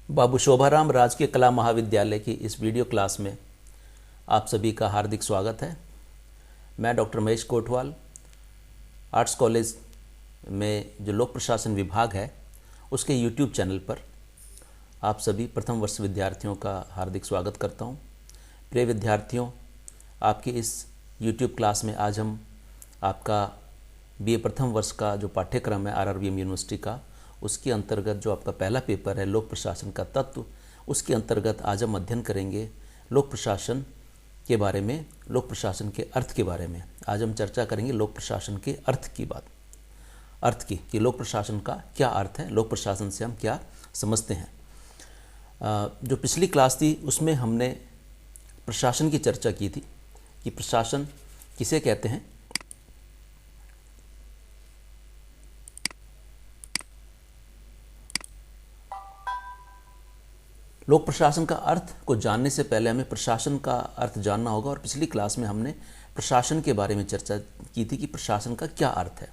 बाबू शोभाराम राजकीय कला महाविद्यालय की इस वीडियो क्लास में आप सभी का हार्दिक स्वागत है। मैं doctor Mahesh Kotwal, arts college में जो लोक प्रशासन विभाग है उसके यूट्यूब चैनल पर आप सभी प्रथम वर्ष विद्यार्थियों का हार्दिक स्वागत करता हूं। प्रिय विद्यार्थियों, आपकी इस यूट्यूब क्लास में आज हम आपका बीए प्रथम वर्ष का जो पाठ्यक्रम है आरआरवीएम यूनिवर्सिटी का, उसके अंतर्गत जो आपका पहला पेपर है लोक प्रशासन का तत्व, उसके अंतर्गत आज हम अध्ययन करेंगे लोक प्रशासन के बारे में, लोक प्रशासन के अर्थ के बारे में। आज हम चर्चा करेंगे लोक प्रशासन के अर्थ की कि लोक प्रशासन का क्या अर्थ है, लोक प्रशासन से हम क्या समझते हैं। जो पिछली क्लास थी उसमें हमने प्रशासन की चर्चा की थी कि प्रशासन किसे कहते हैं। लोक प्रशासन का अर्थ को जानने से पहले हमें प्रशासन का अर्थ जानना होगा, और पिछली क्लास में हमने प्रशासन के बारे में चर्चा की थी कि प्रशासन का क्या अर्थ है।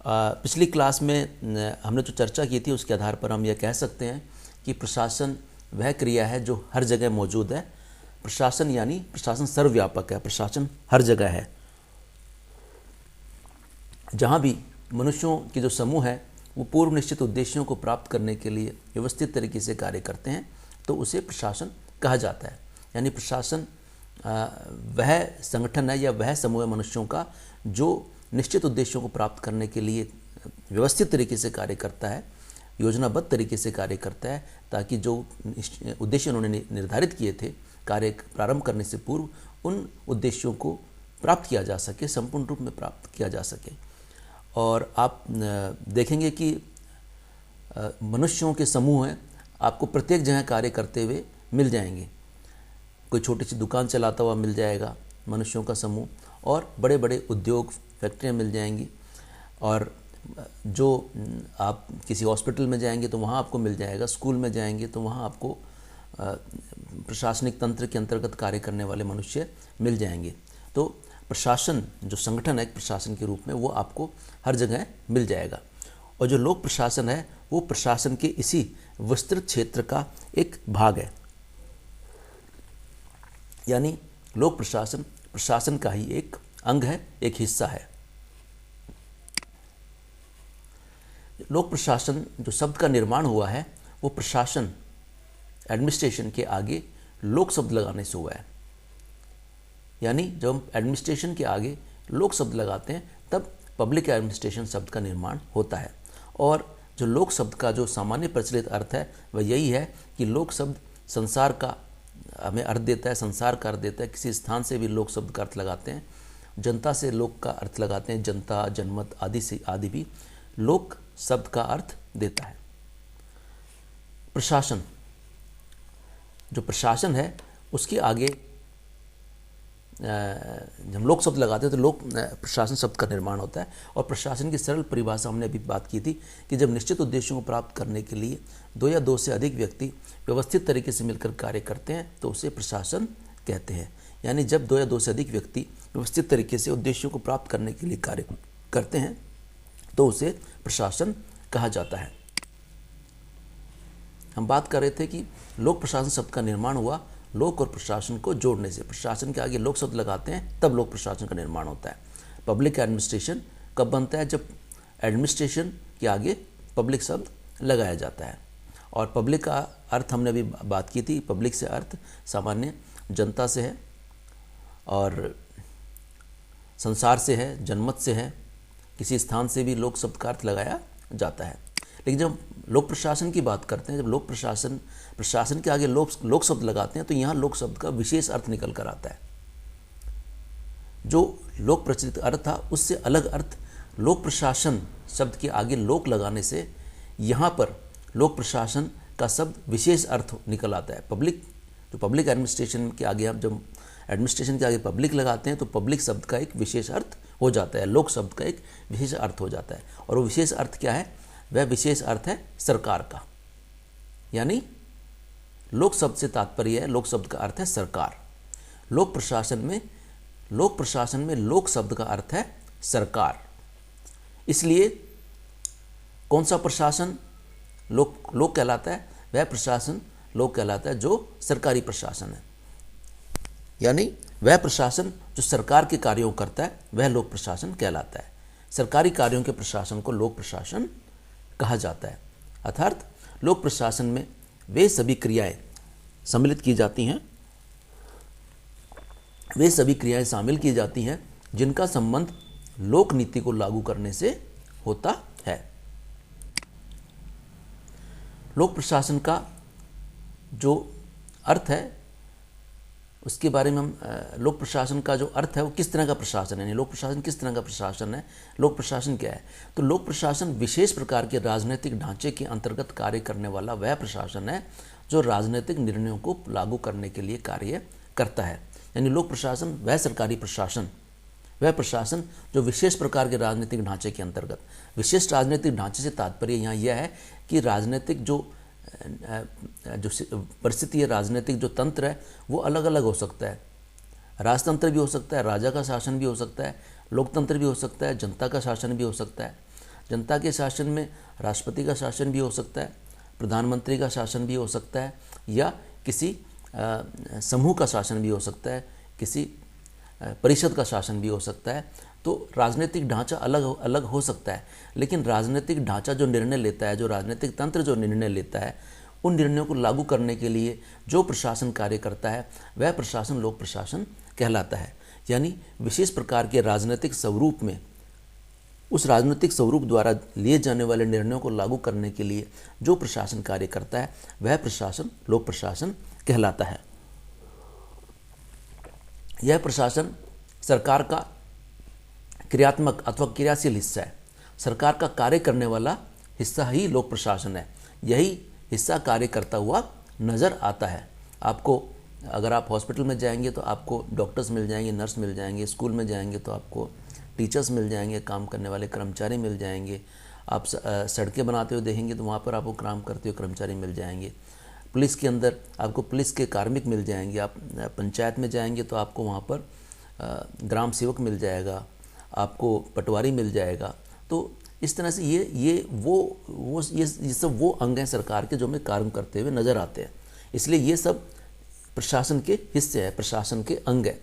पिछली क्लास में हमने जो चर्चा की थी उसके आधार पर हम यह कह सकते हैं कि प्रशासन वह क्रिया है जो हर जगह मौजूद है। प्रशासन यानी प्रशासन सर्वव्यापक है, प्रशासन हर जगह है। जहाँ भी मनुष्यों के जो समूह है वो पूर्व निश्चित उद्देश्यों को प्राप्त करने के लिए व्यवस्थित तरीके से कार्य करते हैं तो उसे प्रशासन कहा जाता है। यानी प्रशासन वह संगठन है या वह समूह है मनुष्यों का जो निश्चित उद्देश्यों को प्राप्त करने के लिए व्यवस्थित तरीके से कार्य करता है, योजनाबद्ध तरीके से कार्य करता है, ताकि जो उद्देश्य उन्होंने निर्धारित किए थे कार्य प्रारंभ करने से पूर्व उन उद्देश्यों को प्राप्त किया जा सके, संपूर्ण रूप में प्राप्त किया जा सके। और आप देखेंगे कि मनुष्यों के समूह हैं, आपको प्रत्येक जगह कार्य करते हुए मिल जाएंगे। कोई छोटी सी दुकान चलाता हुआ मिल जाएगा मनुष्यों का समूह, और बड़े बड़े उद्योग फैक्ट्रियाँ मिल जाएंगी। और जो आप किसी हॉस्पिटल में जाएंगे तो वहाँ आपको मिल जाएगा, स्कूल में जाएंगे तो वहाँ आपको प्रशासनिक तंत्र के अंतर्गत कार्य करने वाले मनुष्य मिल जाएंगे। तो प्रशासन जो संगठन है प्रशासन के रूप में वो आपको हर जगह मिल जाएगा। और जो लोक प्रशासन है वो प्रशासन के इसी विस्तृत क्षेत्र का एक भाग है। यानी लोक प्रशासन प्रशासन का ही एक अंग है, एक हिस्सा है। लोक प्रशासन जो शब्द का निर्माण हुआ है वो प्रशासन एडमिनिस्ट्रेशन के आगे लोक शब्द लगाने से हुआ है। यानी जब हम एडमिनिस्ट्रेशन के आगे लोक शब्द लगाते हैं तब पब्लिक एडमिनिस्ट्रेशन शब्द का निर्माण होता है। और जो लोक शब्द का जो सामान्य प्रचलित अर्थ है वह यही है कि लोक शब्द संसार का हमें अर्थ देता है, संसार का अर्थ देता है। किसी स्थान से भी लोक शब्द का अर्थ लगाते हैं, जनता से लोक का अर्थ लगाते हैं, जनता, जनमत आदि से आदि भी लोक शब्द का अर्थ देता है। प्रशासन जो प्रशासन है उसके आगे जब हम लोक शब्द लगाते हैं तो लोक प्रशासन शब्द का निर्माण होता है। और प्रशासन की सरल परिभाषा हमने अभी बात की थी कि जब निश्चित उद्देश्यों को प्राप्त करने के लिए दो या दो से अधिक व्यक्ति व्यवस्थित तरीके से मिलकर कार्य करते हैं तो उसे प्रशासन कहते हैं। यानी जब दो या दो से अधिक व्यक्ति व्यवस्थित तरीके से उद्देश्यों को प्राप्त करने के लिए कार्य करते हैं तो उसे प्रशासन कहा जाता है। हम बात कर रहे थे कि लोक प्रशासन शब्द का निर्माण हुआ लोक और प्रशासन को जोड़ने से। प्रशासन के आगे लोक शब्द लगाते हैं तब लोक प्रशासन का निर्माण होता है। पब्लिक एडमिनिस्ट्रेशन कब बनता है? जब एडमिनिस्ट्रेशन के आगे पब्लिक शब्द लगाया जाता है। और पब्लिक का अर्थ हमने अभी बात की थी, पब्लिक से अर्थ सामान्य जनता से है, और संसार से है, जनमत से है, किसी स्थान से भी लोक शब्द का अर्थ लगाया जाता है। लेकिन जब लोक प्रशासन की बात करते हैं, जब लोक प्रशासन के आगे लोक शब्द लगाते हैं तो यहाँ लोक शब्द का विशेष अर्थ निकल कर आता है। जो लोक प्रचलित अर्थ था उससे अलग अर्थ लोक प्रशासन शब्द के आगे लोक लगाने से यहाँ पर लोक प्रशासन का शब्द विशेष अर्थ निकल आता है। पब्लिक एडमिनिस्ट्रेशन के आगे आप जब एडमिनिस्ट्रेशन के आगे पब्लिक लगाते हैं तो पब्लिक शब्द का एक विशेष अर्थ हो जाता है, लोक शब्द का एक विशेष अर्थ हो जाता है। और वो विशेष अर्थ क्या है? वह विशेष अर्थ है सरकार का। यानी लोक शब्द से तात्पर्य है, लोक शब्द का अर्थ है सरकार। लोक प्रशासन में लोक शब्द का अर्थ है सरकार। इसलिए कौन सा प्रशासन लोक कहलाता है? वह प्रशासन लोक कहलाता है जो सरकारी प्रशासन है। यानी वह प्रशासन जो सरकार के कार्यों को करता है वह लोक प्रशासन कहलाता है। सरकारी कार्यों के प्रशासन को लोक प्रशासन कहा जाता है। अर्थात लोक प्रशासन में वे सभी क्रियाएं सम्मिलित की जाती हैं, वे सभी क्रियाएं शामिल की जाती हैं जिनका संबंध लोक नीति को लागू करने से होता है। लोक प्रशासन का जो अर्थ है उसके बारे में हम लोक प्रशासन का जो अर्थ है वो किस तरह का प्रशासन है, लोक प्रशासन किस तरह का प्रशासन है, लोक प्रशासन क्या है। तो लोक प्रशासन विशेष प्रकार के राजनीतिक ढांचे के अंतर्गत कार्य करने वाला वह प्रशासन है जो राजनीतिक निर्णयों को लागू करने के लिए कार्य करता है। यानी लोक प्रशासन वह सरकारी प्रशासन, वह प्रशासन जो विशेष प्रकार के राजनीतिक ढांचे के अंतर्गत, विशेष राजनीतिक ढांचे से तात्पर्य यहाँ यह है कि राजनीतिक जो परिस्थिति है, राजनीतिक जो तंत्र है वो अलग अलग हो सकता है। राजतंत्र भी हो सकता है, राजा का शासन भी हो सकता है, लोकतंत्र भी हो सकता है, जनता का शासन भी हो सकता है। जनता के शासन में राष्ट्रपति का शासन भी हो सकता है, प्रधानमंत्री का शासन भी हो सकता है, या किसी समूह का शासन भी हो सकता है, किसी परिषद का शासन भी हो सकता है। तो राजनीतिक ढांचा अलग अलग हो सकता है, लेकिन राजनीतिक ढांचा जो निर्णय लेता है, जो राजनीतिक तंत्र जो निर्णय लेता है, उन निर्णयों को लागू करने के लिए जो प्रशासन कार्य करता है वह प्रशासन लोक प्रशासन कहलाता है। यानी विशेष प्रकार के राजनीतिक स्वरूप में, उस राजनीतिक स्वरूप द्वारा लिए जाने वाले निर्णयों को लागू करने के लिए जो प्रशासन कार्य करता है वह प्रशासन लोक प्रशासन कहलाता है। यह प्रशासन सरकार का क्रियात्मक अथवा क्रियाशील हिस्सा है। सरकार का कार्य करने वाला हिस्सा ही लोक प्रशासन है। यही हिस्सा कार्य करता हुआ नज़र आता है। आपको अगर आप हॉस्पिटल में जाएंगे तो आपको डॉक्टर्स मिल जाएंगे, नर्स मिल जाएंगे, स्कूल में जाएंगे तो आपको टीचर्स मिल जाएंगे, काम करने वाले कर्मचारी मिल जाएंगे। आप सड़कें बनाते हुए देखेंगे तो वहाँ पर आपको काम करते हुए कर्मचारी मिल जाएंगे। पुलिस के अंदर आपको पुलिस के कार्मिक मिल जाएंगे। आप पंचायत में जाएंगे तो आपको वहाँ पर ग्राम सेवक मिल जाएगा, आपको पटवारी मिल जाएगा। तो इस तरह से ये सब वो अंग हैं सरकार के जो हमें कार्य करते हुए नज़र आते हैं। इसलिए ये सब प्रशासन के हिस्से हैं, प्रशासन के अंग हैं।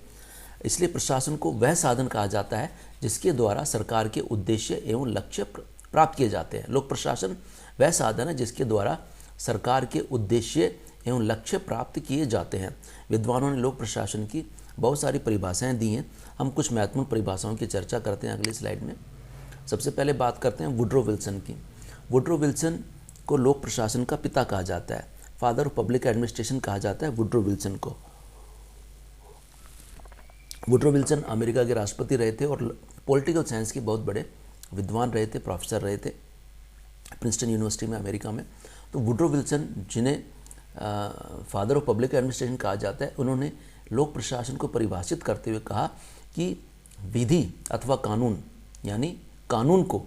इसलिए प्रशासन को वह साधन कहा जाता है जिसके द्वारा सरकार के उद्देश्य एवं लक्ष्य प्राप्त किए जाते हैं। लोक प्रशासन वह साधन है जिसके द्वारा सरकार के उद्देश्य एवं लक्ष्य प्राप्त किए जाते हैं। विद्वानों ने लोक प्रशासन की बहुत सारी परिभाषाएं दी हैं। हम कुछ महत्वपूर्ण परिभाषाओं की चर्चा करते हैं अगली स्लाइड में। सबसे पहले बात करते हैं वुड्रो विल्सन की। वुड्रो विल्सन को लोक प्रशासन का पिता कहा जाता है, फादर ऑफ पब्लिक एडमिनिस्ट्रेशन कहा जाता है वुड्रो विल्सन को। वुड्रो विल्सन अमेरिका के राष्ट्रपति रहे थे और पॉलिटिकल साइंस के बहुत बड़े विद्वान रहे थे, प्रोफेसर रहे थे प्रिंसटन यूनिवर्सिटी में अमेरिका में। तो वुड्रो विल्सन जिन्हें फादर ऑफ पब्लिक एडमिनिस्ट्रेशन कहा जाता है, उन्होंने लोक प्रशासन को परिभाषित करते हुए कहा कि विधि अथवा कानून यानी कानून को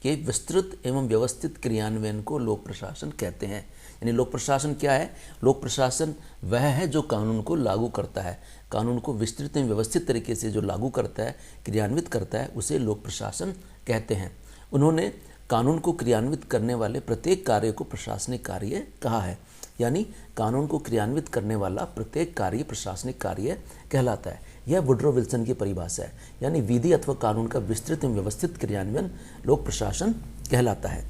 के विस्तृत एवं व्यवस्थित क्रियान्वयन को लोक प्रशासन कहते हैं। यानी लोक प्रशासन क्या है? लोक प्रशासन वह है जो कानून को लागू करता है, कानून को विस्तृत एवं व्यवस्थित तरीके से जो लागू करता है, क्रियान्वित करता है, उसे लोक प्रशासन कहते हैं। उन्होंने कानून को क्रियान्वित करने वाले प्रत्येक कार्य को प्रशासनिक कार्य कहा है। यानी कानून को क्रियान्वित करने वाला प्रत्येक कार्य प्रशासनिक कार्य कहलाता है। यह वुड्रो विल्सन की परिभाषा है। यानी विधि अथवा कानून का विस्तृत एवं व्यवस्थित क्रियान्वयन लोक प्रशासन कहलाता है।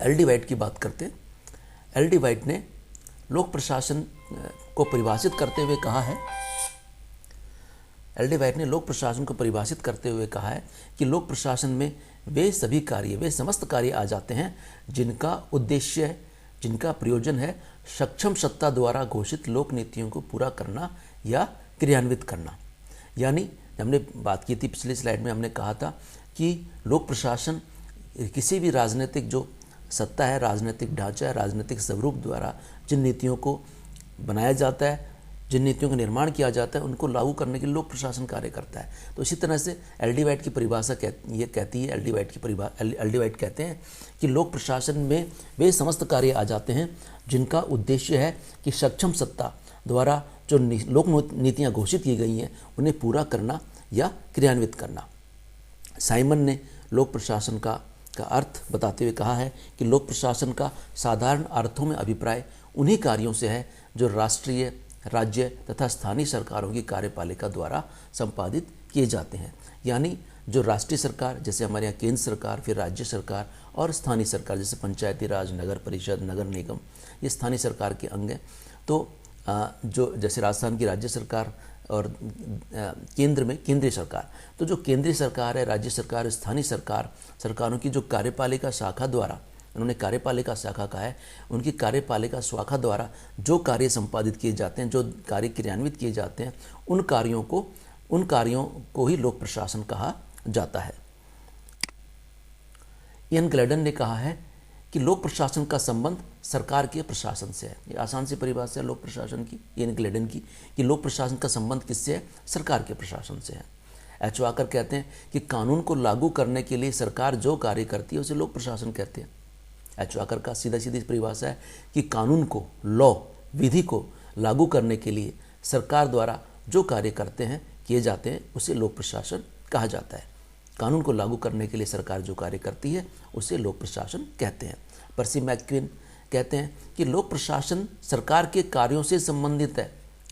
एल डी वाइट की बात करते हैं। एल डी वाइट ने लोक प्रशासन को परिभाषित करते हुए कहा है, एल डी वाइट ने लोक प्रशासन को परिभाषित करते हुए कहा है कि लोक प्रशासन में वे सभी कार्य, वे समस्त कार्य आ जाते हैं जिनका उद्देश्य है, जिनका प्रयोजन है सक्षम सत्ता द्वारा घोषित लोक नीतियों को पूरा करना या क्रियान्वित करना। यानी हमने बात की थी पिछली स्लाइड में, हमने कहा था कि लोक प्रशासन किसी भी राजनीतिक जो सत्ता है, राजनीतिक ढांचा है, राजनीतिक स्वरूप द्वारा जिन नीतियों को बनाया जाता है, जिन नीतियों का निर्माण किया जाता है, उनको लागू करने के लिए लोक प्रशासन कार्य करता है। तो इसी तरह से एल डी वाइट की परिभाषा ये कहती है, एल डी वाइट कहते हैं कि लोक प्रशासन में वे समस्त कार्य आ जाते हैं जिनका उद्देश्य है कि सक्षम सत्ता द्वारा जो लोक नीतियाँ घोषित की गई हैं उन्हें पूरा करना या क्रियान्वित करना। साइमन ने लोक प्रशासन का का अर्थ बताते हुए कहा है कि लोक प्रशासन का साधारण अर्थों में अभिप्राय उन्हीं कार्यों से है जो राष्ट्रीय, राज्य तथा स्थानीय सरकारों की कार्यपालिका द्वारा संपादित किए जाते हैं। यानी जो राष्ट्रीय सरकार, जैसे हमारे यहाँ केंद्र सरकार, फिर राज्य सरकार और स्थानीय सरकार जैसे पंचायती राज, नगर परिषद, नगर निगम, ये स्थानीय सरकार के अंग हैं। तो जो जैसे राजस्थान की राज्य सरकार और केंद्र में केंद्रीय सरकार, तो जो केंद्रीय सरकार है, राज्य सरकार, स्थानीय सरकारों की जो कार्यपालिका शाखा द्वारा, उन्होंने कार्यपालिका शाखा कहा है, उनकी कार्यपालिका शाखा द्वारा जो कार्य संपादित किए जाते हैं, जो कार्य क्रियान्वित किए जाते हैं, उन कार्यों को ही लोक प्रशासन कहा जाता है। इयन ग्लैडन ने कहा है कि लोक प्रशासन का संबंध सरकार के प्रशासन से है। ये आसान सी परिभाषा है लोक प्रशासन की, इयन ग्लैडन की, कि लोक प्रशासन का संबंध किससे है? सरकार के प्रशासन से है। एच वाकर कहते हैं कि कानून को लागू करने के लिए सरकार जो कार्य करती है उसे लोक प्रशासन कहते हैं। एच वाकर का सीधी परिभाषा है कि कानून को, लॉ, विधि को लागू करने के लिए सरकार द्वारा जो कार्य किए जाते हैं उसे लोक प्रशासन कहा जाता है। कानून को लागू करने के लिए सरकार जो कार्य करती है उसे लोक प्रशासन कहते हैं। पर्सी मैक्क्विन कहते हैं कि लोक प्रशासन सरकार के कार्यों से संबंधित है।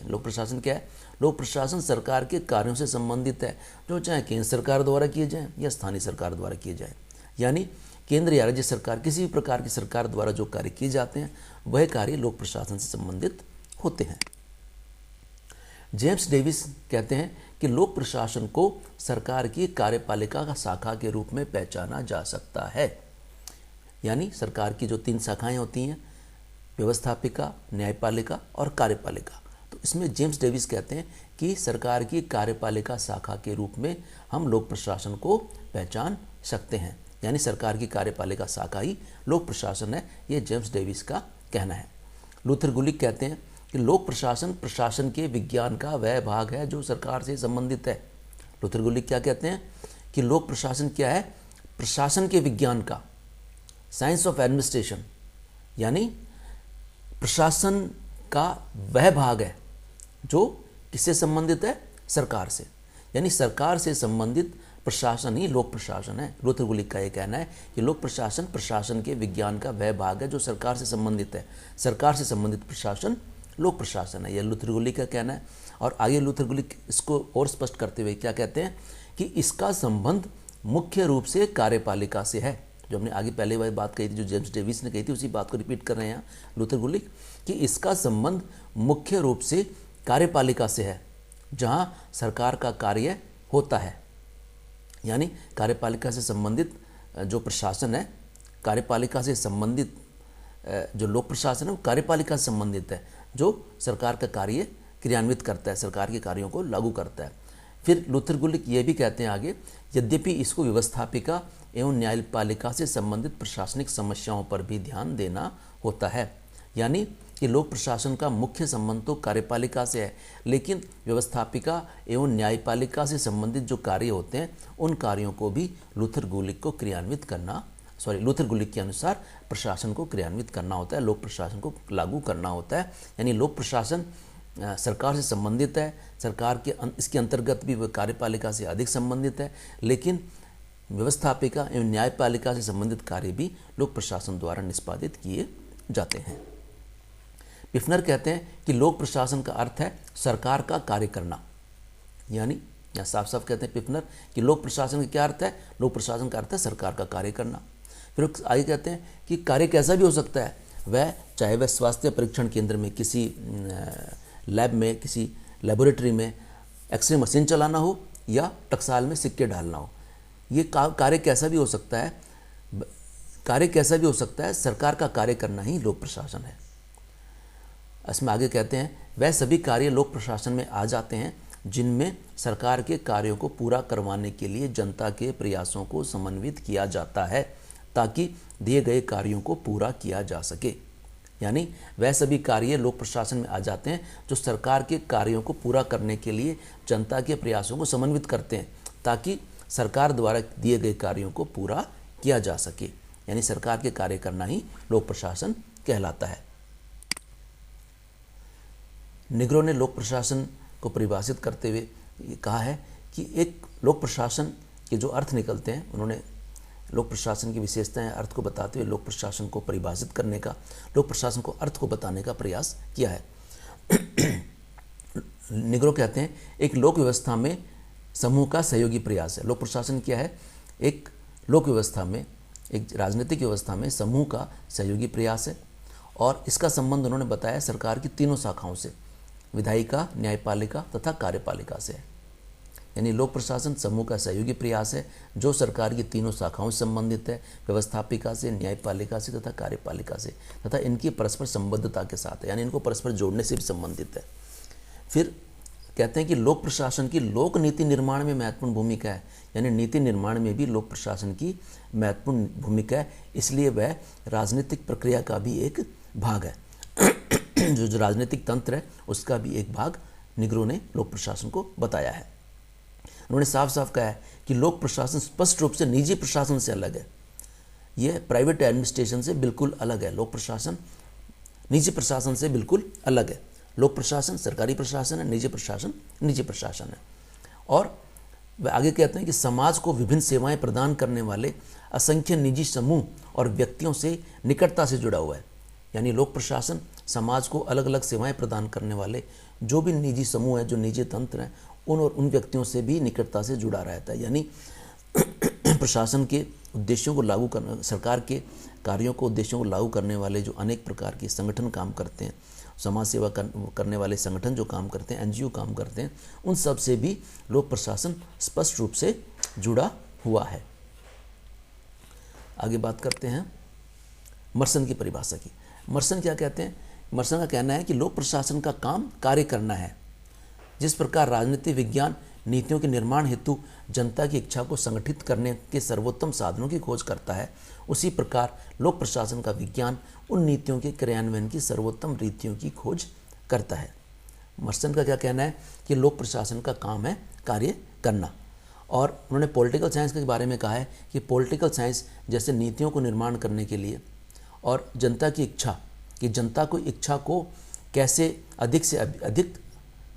लोक प्रशासन क्या है? लोक प्रशासन सरकार के कार्यों से संबंधित है, जो चाहे केंद्र सरकार द्वारा किए जाएं या स्थानीय सरकार द्वारा किए जाएं। यानी केंद्र या राज्य सरकार, किसी भी प्रकार की सरकार द्वारा जो कार्य किए जाते हैं वह कार्य लोक प्रशासन से संबंधित होते हैं। जेम्स डेविस कहते हैं कि लोक प्रशासन को सरकार की कार्यपालिका का शाखा के रूप में पहचाना जा सकता है। यानी सरकार की जो 3 शाखाएं होती हैं, व्यवस्थापिका, न्यायपालिका और कार्यपालिका, तो इसमें जेम्स डेविस कहते हैं कि सरकार की कार्यपालिका शाखा के रूप में हम लोक प्रशासन को पहचान सकते हैं। यानी सरकार की कार्यपालिका शाखा ही लोक प्रशासन है, ये जेम्स डेविस का कहना है। लूथर गुलिक कहते हैं कि लोक प्रशासन प्रशासन के विज्ञान का वह भाग है जो सरकार से संबंधित है। लूथर गुलिक क्या कहते हैं कि लोक प्रशासन क्या है? प्रशासन के विज्ञान का, साइंस ऑफ एडमिनिस्ट्रेशन, यानी प्रशासन का वह भाग है जो किससे संबंधित है? सरकार से। यानी सरकार से संबंधित प्रशासन ही लोक प्रशासन है। लूथर गुलिक का यह कहना है कि लोक प्रशासन प्रशासन के विज्ञान का वह भाग है जो सरकार से संबंधित है। सरकार से संबंधित प्रशासन लोक प्रशासन है, यह लूथर गुलिक का कहना है। और आगे लूथर गुलिक इसको और स्पष्ट करते हुए क्या कहते हैं कि इसका संबंध मुख्य रूप से कार्यपालिका से है। जो हमने आगे पहले वही बात कही थी, जो जेम्स डेविस ने कही थी, उसी बात को रिपीट कर रहे हैं यहाँ लूथर गुलिक, कि इसका संबंध मुख्य रूप से कार्यपालिका से है, जहाँ सरकार का कार्य होता है। यानी कार्यपालिका से संबंधित जो प्रशासन है, कार्यपालिका से संबंधित जो लोक प्रशासन है वो कार्यपालिका से संबंधित है, जो सरकार का कार्य क्रियान्वित करता है, सरकार के कार्यों को लागू करता है। फिर लूथर गुलिक ये भी कहते हैं आगे, यद्यपि इसको व्यवस्थापिका एवं न्यायपालिका से संबंधित प्रशासनिक समस्याओं पर भी ध्यान देना होता है। यानी कि लोक प्रशासन का मुख्य संबंध तो कार्यपालिका से है, लेकिन व्यवस्थापिका एवं न्यायपालिका से संबंधित जो कार्य होते हैं उन कार्यों को भी लूथर गुलिक के अनुसार प्रशासन को क्रियान्वित करना होता है, लोक प्रशासन को लागू करना होता है। यानी लोक प्रशासन सरकार से संबंधित है, सरकार के इसके अंतर्गत भी वह कार्यपालिका से अधिक संबंधित है, लेकिन व्यवस्थापिका एवं न्यायपालिका से संबंधित कार्य भी लोक प्रशासन द्वारा निष्पादित किए जाते हैं। पिफनर कहते हैं कि लोक प्रशासन का अर्थ है सरकार का कार्य करना। यानी यहाँ साफ साफ कहते हैं पिफनर कि लोक प्रशासन का क्या अर्थ है? लोक प्रशासन का अर्थ है सरकार का कार्य करना। फिर आगे कहते हैं कि कार्य कैसा भी हो सकता है, वह चाहे वह स्वास्थ्य परीक्षण केंद्र में, किसी लैब में, किसी लेबोरेटरी में एक्सरे मशीन चलाना हो या टकसाल में सिक्के डालना हो, ये कार्य कैसा भी हो सकता है। कार्य कैसा भी हो सकता है, सरकार का कार्य करना ही लोक प्रशासन है। इसमें आगे कहते हैं वह सभी कार्य लोक प्रशासन में आ जाते हैं जिनमें सरकार के कार्यों को पूरा करवाने के लिए जनता के प्रयासों को समन्वित किया जाता है ताकि दिए गए कार्यों को पूरा किया जा सके। यानी वह सभी कार्य लोक प्रशासन में आ जाते हैं जो सरकार के कार्यों को पूरा करने के लिए जनता के प्रयासों को समन्वित करते हैं ताकि सरकार द्वारा दिए गए कार्यों को पूरा किया जा सके। यानी सरकार के कार्य करना ही लोक प्रशासन कहलाता है। निग्रो ने लोक प्रशासन को परिभाषित करते हुए कहा है कि एक लोक प्रशासन के जो अर्थ निकलते हैं, उन्होंने लोक प्रशासन की विशेषताएं अर्थ को बताते हुए लोक प्रशासन को परिभाषित करने का, लोक प्रशासन को अर्थ को बताने का प्रयास किया है। निग्रो कहते हैं एक लोक व्यवस्था में समूह का सहयोगी प्रयास है। लोक प्रशासन क्या है? एक लोक व्यवस्था में, एक राजनीतिक व्यवस्था में समूह का सहयोगी प्रयास है और इसका संबंध उन्होंने बताया सरकार की तीनों शाखाओं से, विधायिका, न्यायपालिका तथा कार्यपालिका से है। यानी लोक प्रशासन समूह का सहयोगी प्रयास है जो सरकार की तीनों शाखाओं से संबंधित है, व्यवस्थापिका से, न्यायपालिका से तथा कार्यपालिका से, तथा इनकी परस्पर संबद्धता के साथ है, यानी इनको परस्पर जोड़ने से भी संबंधित है। फिर कहते हैं कि लोक प्रशासन की लोक नीति निर्माण में महत्वपूर्ण भूमिका है, यानी नीति निर्माण में भी लोक प्रशासन की महत्वपूर्ण भूमिका है, इसलिए वह राजनीतिक प्रक्रिया का भी एक भाग है। जो राजनीतिक तंत्र है उसका भी एक भाग निग्रो ने लोक प्रशासन को बताया है। उन्होंने साफ साफ कहा है कि लोक प्रशासन स्पष्ट रूप से निजी प्रशासन से अलग है। यह प्राइवेट एडमिनिस्ट्रेशन से बिल्कुल अलग है। लोक प्रशासन निजी प्रशासन से बिल्कुल अलग है। लोक प्रशासन सरकारी प्रशासन है, निजी प्रशासन निजी प्रशासन है। और वे आगे कहते हैं कि समाज को विभिन्न सेवाएं प्रदान करने वाले असंख्य निजी समूह और व्यक्तियों से निकटता से जुड़ा हुआ है। यानी लोक प्रशासन समाज को अलग अलग सेवाएं प्रदान करने वाले जो भी निजी समूह हैं, जो निजी तंत्र हैं, उन और उन व्यक्तियों से भी निकटता से जुड़ा रहता है। यानी प्रशासन के उद्देश्यों को लागू करने, सरकार के कार्यों को, उद्देश्यों को लागू करने वाले जो अनेक प्रकार के संगठन काम करते हैं, समाज सेवा करने वाले संगठन जो काम करते हैं, एनजीओ काम करते हैं, उन सब से भी लोक प्रशासन स्पष्ट रूप से जुड़ा हुआ है। आगे बात करते हैं मर्सन की परिभाषा की। मर्सन क्या कहते हैं? मर्सन का कहना है कि लोक प्रशासन का काम कार्य करना है। जिस प्रकार राजनीतिक विज्ञान नीतियों के निर्माण हेतु जनता की इच्छा को संगठित करने के सर्वोत्तम साधनों की खोज करता है, उसी प्रकार लोक प्रशासन का विज्ञान उन नीतियों के क्रियान्वयन की सर्वोत्तम रीतियों की खोज करता है। मर्सन का क्या कहना है कि लोक प्रशासन का काम है कार्य करना। और उन्होंने पॉलिटिकल साइंस के बारे में कहा है कि पॉलिटिकल साइंस जैसे नीतियों को निर्माण करने के लिए और जनता की इच्छा, कि जनता को इच्छा को कैसे अधिक से अधिक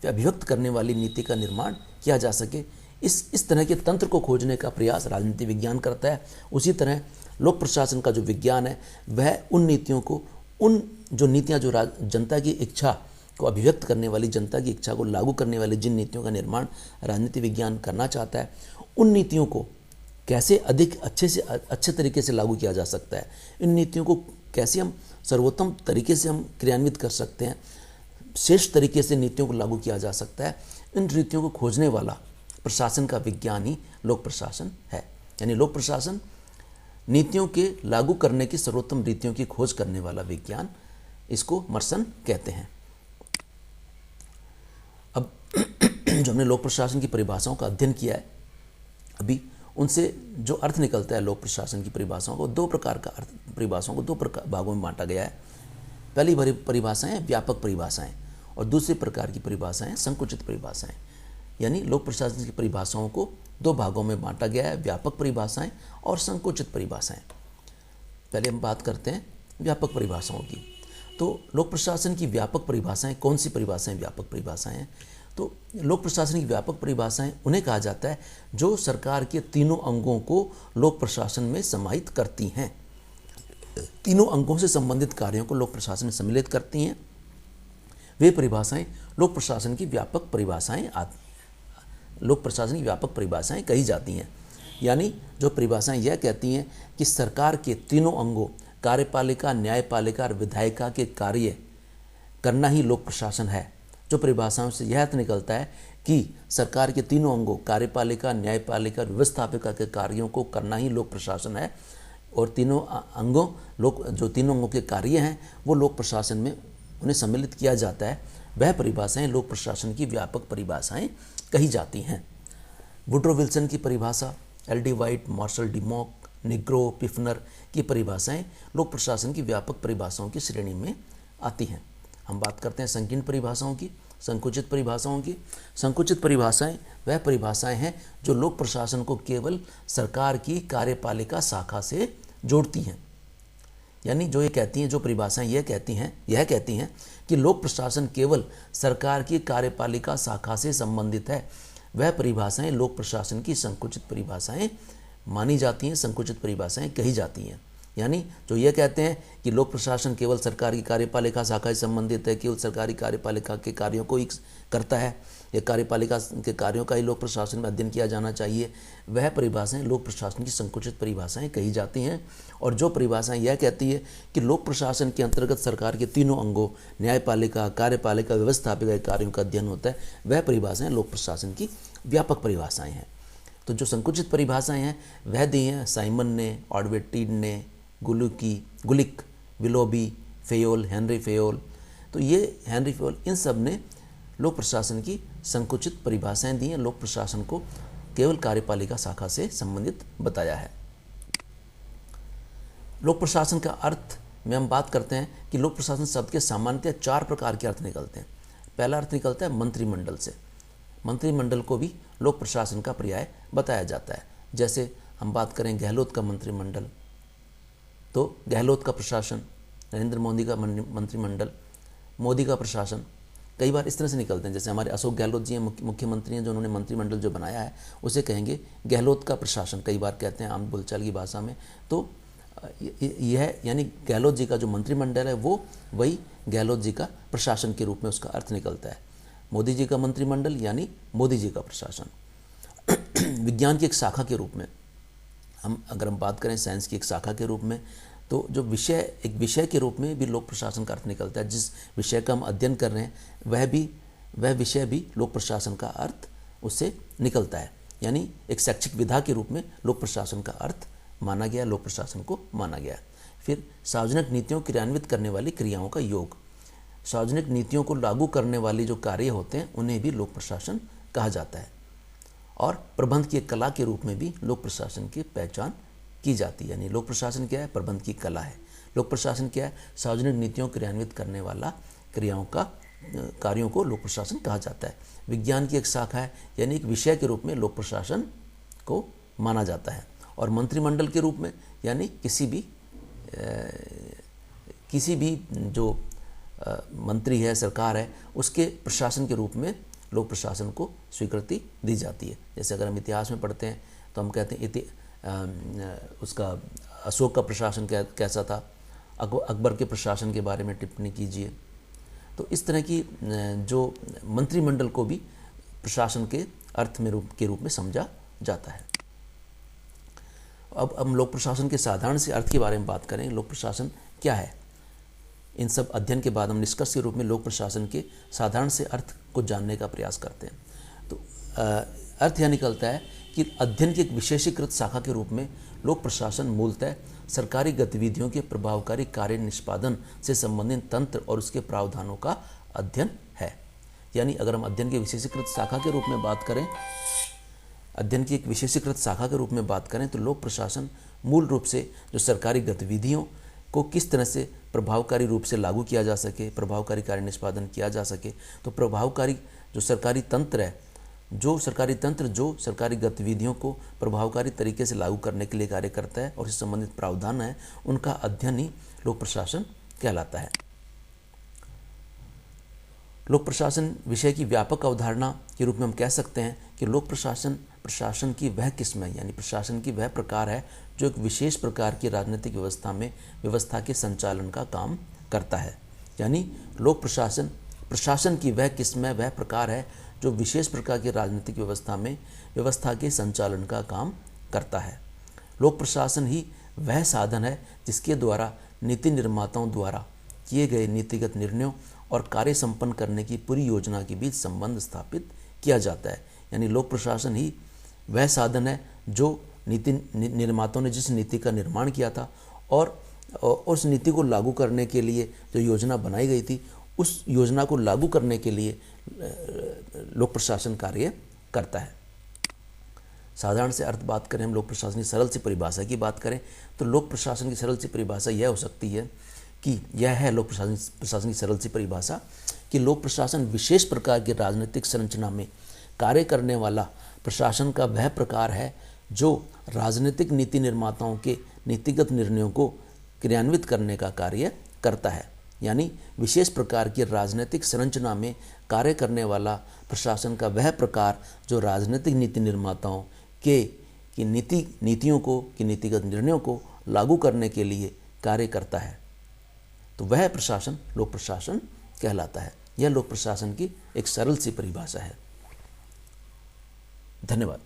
अभिव्यक्त करने वाली नीति का निर्माण किया जा सके, इस तरह के तंत्र को खोजने का प्रयास राजनीति विज्ञान करता है। उसी तरह लोक प्रशासन का जो विज्ञान है वह उन नीतियों को, उन जो नीतियां जो जनता की इच्छा को अभिव्यक्त करने वाली, जनता की इच्छा को लागू करने वाली जिन नीतियों का निर्माण राजनीति विज्ञान करना चाहता है, उन नीतियों को कैसे अधिक अच्छे तरीके से लागू किया जा सकता है, इन नीतियों को कैसे हम सर्वोत्तम तरीके से हम क्रियान्वित कर सकते हैं, श्रेष्ठ तरीके से नीतियों को लागू किया जा सकता है, इन नीतियों को खोजने वाला प्रशासन का विज्ञान ही लोक प्रशासन है। यानी लोक प्रशासन नीतियों के लागू करने की सर्वोत्तम रीतियों की खोज करने वाला विज्ञान, इसको मर्सन कहते हैं। अब जो हमने लोक प्रशासन की परिभाषाओं का अध्ययन किया है अभी, उनसे जो अर्थ निकलता है लोक प्रशासन की परिभाषाओं को, दो प्रकार का अर्थ, परिभाषाओं को दो भागों में बांटा गया है। पहली परिभाषाएं व्यापक परिभाषाएं और दूसरे प्रकार की परिभाषाएं संकुचित परिभाषाएं। यानी लोक प्रशासन की परिभाषाओं को दो भागों में बांटा गया है, व्यापक परिभाषाएं और संकुचित परिभाषाएं। पहले हम बात करते हैं व्यापक परिभाषाओं की। तो लोक प्रशासन की व्यापक परिभाषाएं, कौन सी परिभाषाएं व्यापक परिभाषाएं हैं? तो लोक प्रशासन की व्यापक परिभाषाएं उन्हें कहा जाता है जो सरकार के तीनों अंगों को लोक प्रशासन में समाहित करती हैं। तीनों अंगों से संबंधित कार्यों को लोक प्रशासन में सम्मिलित करती हैं। वे परिभाषाएं लोक प्रशासन की व्यापक परिभाषाएं कही जाती हैं। यानी जो परिभाषाएं यह कहती हैं कि सरकार के तीनों अंगों कार्यपालिका, न्यायपालिका और विधायिका के कार्य करना ही लोक प्रशासन है। जो परिभाषाओं से यह अर्थ निकलता है कि सरकार के तीनों अंगों कार्यपालिका, न्यायपालिका और व्यवस्थापिका के कार्यों को करना ही लोक प्रशासन है, और तीनों अंगों जो तीनों अंगों के कार्य हैं वो लोक प्रशासन में उन्हें सम्मिलित किया जाता है। वह परिभाषाएं लोक प्रशासन की व्यापक परिभाषाएं कही जाती हैं। वुड्रो विल्सन की परिभाषा, L D. White, Marshall Dimock, Nigro, Pfiffner की परिभाषाएं लोक प्रशासन की व्यापक परिभाषाओं की श्रेणी में आती हैं। हम बात करते हैं संकीर्ण परिभाषाओं की, संकुचित परिभाषाओं की। संकुचित परिभाषाएं वह परिभाषाएं हैं जो लोक प्रशासन को केवल सरकार की कार्यपालिका शाखा से जोड़ती हैं। यानी जो ये कहती हैं, जो परिभाषाएं यह कहती हैं कि लोक प्रशासन केवल सरकार की कार्यपालिका शाखा से संबंधित है, वह परिभाषाएं लोक प्रशासन की संकुचित परिभाषाएं मानी जाती हैं, संकुचित परिभाषाएं कही जाती हैं। यानी जो ये कहते हैं कि लोक प्रशासन केवल सरकारी कार्यपालिका शाखा से संबंधित है, केवल सरकारी कार्यपालिका के कार्यों को ही करता है, या कार्यपालिका के कार्यों का ही लोक प्रशासन में अध्ययन किया जाना चाहिए, वह परिभाषाएं लोक प्रशासन की संकुचित परिभाषाएं कही जाती हैं। और जो परिभाषाएं यह कहती है कि लोक प्रशासन के अंतर्गत सरकार के तीनों अंगों न्यायपालिका, कार्यपालिका, व्यवस्थापिका के कार्यों का अध्ययन होता है, वह परिभाषाएं लोक प्रशासन की व्यापक परिभाषाएं हैं। तो जो संकुचित परिभाषाएं हैं वह दी हैं साइमन ने, ऑडवेटीड ने, गुलिक, विलोबी, फेयोल, हेनरी फेयोल। तो ये हेनरी फेयोल, इन सब ने लोक प्रशासन की संकुचित परिभाषाएं दी हैं, लोक प्रशासन को केवल कार्यपालिका शाखा से संबंधित बताया है। लोक प्रशासन का अर्थ में हम बात करते हैं कि लोक प्रशासन शब्द के सामान्यतः 4 प्रकार के अर्थ निकलते हैं। पहला अर्थ निकलता है मंत्रिमंडल से। मंत्रिमंडल को भी लोक प्रशासन का पर्याय बताया जाता है। जैसे हम बात करें गहलोत का मंत्रिमंडल, तो गहलोत का प्रशासन, नरेंद्र मोदी का मंत्रिमंडल, मोदी का प्रशासन, कई बार इस तरह से निकलते हैं। जैसे हमारे अशोक गहलोत जी हैं, मुख्यमंत्री हैं, जो उन्होंने मंत्रिमंडल जो बनाया है उसे कहेंगे गहलोत का प्रशासन, कई बार कहते हैं आम बोलचाल की भाषा में। तो यह यानी गहलोत जी का जो मंत्रिमंडल है वो वही गहलोत जी का प्रशासन के रूप में उसका अर्थ निकलता है। मोदी जी का मंत्रिमंडल यानी मोदी जी का प्रशासन। विज्ञान की एक शाखा के रूप में अगर हम बात करें साइंस की एक शाखा के रूप में, तो जो एक विषय के रूप में भी लोक प्रशासन का अर्थ निकलता है। जिस विषय का हम अध्ययन कर रहे हैं वह विषय भी लोक प्रशासन का अर्थ उससे निकलता है। यानी एक शैक्षिक विधा के रूप में लोक प्रशासन का अर्थ माना गया, लोक प्रशासन को माना गया। फिर सार्वजनिक नीतियों क्रियान्वित करने वाली क्रियाओं का योग। सार्वजनिक नीतियों को लागू करने वाली जो कार्य होते हैं उन्हें भी लोक प्रशासन कहा जाता है। और प्रबंध की एक कला के रूप में भी लोक प्रशासन की पहचान की जाती है। यानी लोक प्रशासन क्या है? प्रबंध की कला है। लोक प्रशासन क्या है? सार्वजनिक नीतियों क्रियान्वित करने वाला कार्यों को लोक प्रशासन कहा जाता है। विज्ञान की एक शाखा है, यानी एक विषय के रूप में लोक प्रशासन को माना जाता है। और मंत्रिमंडल के रूप में यानी किसी भी जो मंत्री है, सरकार है, उसके प्रशासन के रूप में लोक प्रशासन को स्वीकृति दी जाती है। जैसे अगर हम इतिहास में पढ़ते हैं तो हम कहते हैं उसका अशोक का प्रशासन कैसा था, अकबर के प्रशासन के बारे में टिप्पणी कीजिए। तो इस तरह की जो मंत्रिमंडल को भी प्रशासन के अर्थ में के रूप में समझा जाता है। अब हम लोक प्रशासन के साधारण से अर्थ के बारे में बात करें। लोक प्रशासन क्या है? इन सब अध्ययन के बाद हम निष्कर्ष के रूप में लोक प्रशासन के साधारण से अर्थ को जानने का प्रयास करते हैं। तो अर्थ यह निकलता है कि अध्ययन की एक विशेषीकृत शाखा के रूप में लोक प्रशासन मूलतः सरकारी गतिविधियों के प्रभावकारी कार्य निष्पादन से संबंधित तंत्र और उसके प्रावधानों का अध्ययन है। यानी अगर हम अध्ययन की विशेषीकृत शाखा के रूप में बात करें, अध्ययन की एक विशेषीकृत शाखा के रूप में बात करें तो लोक प्रशासन मूल रूप से जो सरकारी गतिविधियों को किस तरह से प्रभावकारी रूप से लागू किया जा सके, प्रभावकारी कार्य निष्पादन किया जा सके, तो प्रभावकारी जो सरकारी तंत्र है, जो सरकारी गतिविधियों को प्रभावकारी तरीके से लागू करने के लिए कार्य करता है और इससे संबंधित प्रावधान है, उनका अध्ययन ही लोक प्रशासन कहलाता है। लोक प्रशासन विषय की व्यापक अवधारणा के रूप में हम कह सकते हैं कि लोक प्रशासन की वह किस्म है, यानी प्रशासन की वह प्रकार है जो एक विशेष प्रकार की राजनीतिक व्यवस्था के संचालन का काम करता है। यानी लोक प्रशासन की वह किस्म है, वह प्रकार है जो विशेष प्रकार की राजनीतिक व्यवस्था के संचालन का काम करता है। लोक प्रशासन ही वह साधन है जिसके द्वारा नीति निर्माताओं द्वारा किए गए नीतिगत निर्णयों और कार्य संपन्न करने की पूरी योजना के बीच संबंध स्थापित किया जाता है। यानी लोक प्रशासन ही वह साधन है जो नीति निर्माताओं ने जिस नीति का निर्माण किया था और उस नीति को लागू करने के लिए जो योजना बनाई गई थी, उस योजना को लागू करने के लिए लोक प्रशासन कार्य करता है। साधारण से अर्थ बात करें, हम लोक प्रशासन की सरल सी परिभाषा की बात करें तो लोक प्रशासन की सरल सी परिभाषा यह हो सकती है कि यह है लोक प्रशासन की सरल सी परिभाषा कि लोक प्रशासन विशेष प्रकार की राजनीतिक संरचना में कार्य करने वाला प्रशासन का वह प्रकार है जो राजनीतिक नीति निर्माताओं के नीतिगत निर्णयों को क्रियान्वित करने का कार्य करता है। यानी विशेष प्रकार की राजनीतिक संरचना में कार्य करने वाला प्रशासन का वह प्रकार जो राजनीतिक नीति निर्माताओं के की नीतियों को, की नीतिगत निर्णयों को लागू करने के लिए कार्य करता है, तो वह प्रशासन लोक प्रशासन कहलाता है। यह लोक प्रशासन की एक सरल सी परिभाषा है। धन्यवाद।